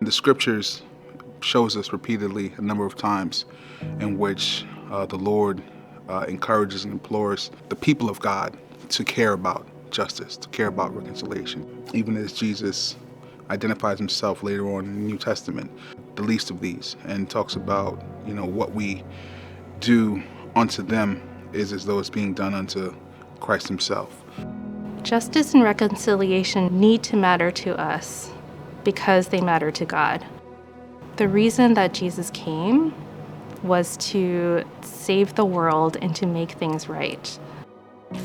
The scriptures shows us repeatedly a number of times in which the Lord encourages and implores the people of God to care about justice, to care about reconciliation. Even as Jesus identifies himself later on in the New Testament, the least of these, and talks about, what we do unto them is as though it's being done unto Christ himself. Justice and reconciliation need to matter to us because they matter to God. The reason that Jesus came was to save the world and to make things right.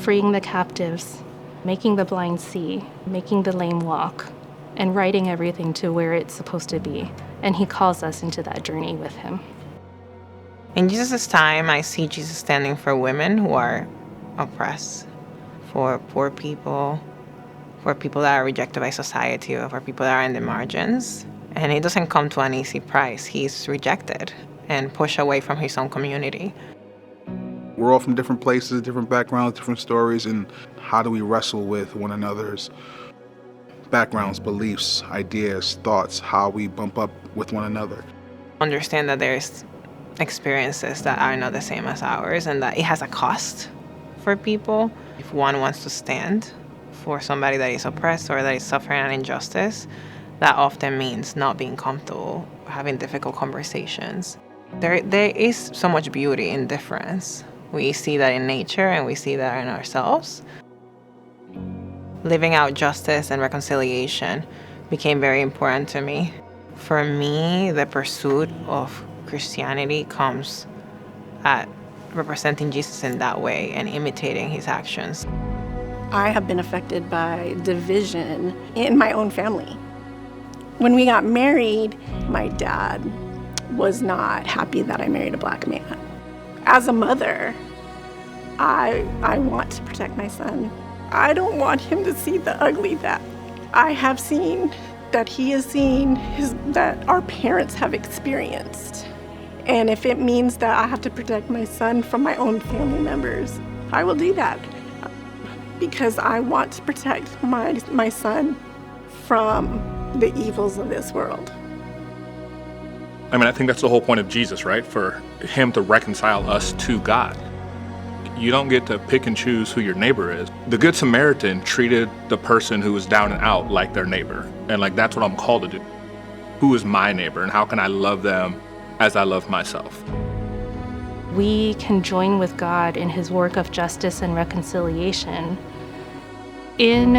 Freeing the captives, making the blind see, making the lame walk, and righting everything to where it's supposed to be. And he calls us into that journey with him. In Jesus' time, I see Jesus standing for women who are oppressed, for poor people, for people that are rejected by society, or for people that are in the margins. And he doesn't come to an easy price. He's rejected and pushed away from his own community. We're all from different places, different backgrounds, different stories, and how do we wrestle with one another's backgrounds, beliefs, ideas, thoughts, how we bump up with one another. Understand that there's experiences that are not the same as ours and that it has a cost for people. If one wants to stand for somebody that is oppressed or that is suffering an injustice, that often means not being comfortable, having difficult conversations. There is so much beauty in difference. We see that in nature and we see that in ourselves. Living out justice and reconciliation became very important to me. For me, the pursuit of Christianity comes at representing Jesus in that way and imitating his actions. I have been affected by division in my own family. When we got married, my dad was not happy that I married a black man. As a mother, I want to protect my son. I don't want him to see the ugly that I have seen, that he has seen, that our parents have experienced. And if it means that I have to protect my son from my own family members, I will do that. Because I want to protect my son from the evils of this world. I think that's the whole point of Jesus, right? For him to reconcile us to God. You don't get to pick and choose who your neighbor is. The Good Samaritan treated the person who was down and out like their neighbor. And that's what I'm called to do. Who is my neighbor and how can I love them as I love myself? We can join with God in his work of justice and reconciliation. In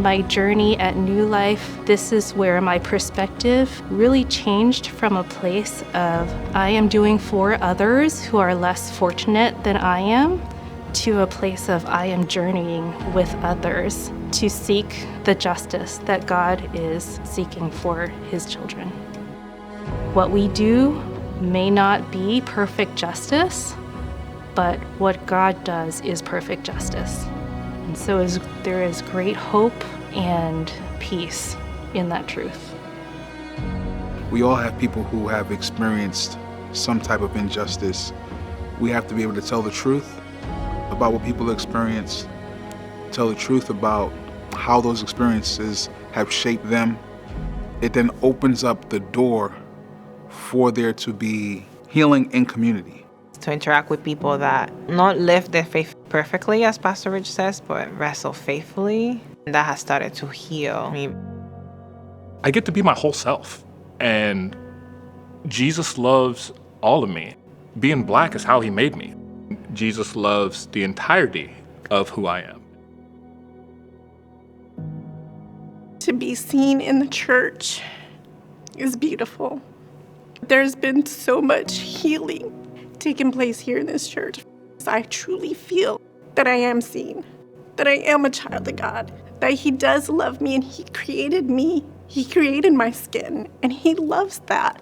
my journey at New Life, this is where my perspective really changed from a place of I am doing for others who are less fortunate than I am, to a place of I am journeying with others to seek the justice that God is seeking for his children. What we do may not be perfect justice, but what God does is perfect justice. And so there is great hope and peace in that truth. We all have people who have experienced some type of injustice. We have to be able to tell the truth about what people experience, tell the truth about how those experiences have shaped them. It then opens up the door for there to be healing in community. To interact with people that not live their faith perfectly, as Pastor Rich says, but wrestle faithfully. That has started to heal me. I get to be my whole self. And Jesus loves all of me. Being black is how he made me. Jesus loves the entirety of who I am. To be seen in the church is beautiful. There's been so much healing taking place here in this church. I truly feel that I am seen, that I am a child of God, that he does love me and he created me. He created my skin and he loves that.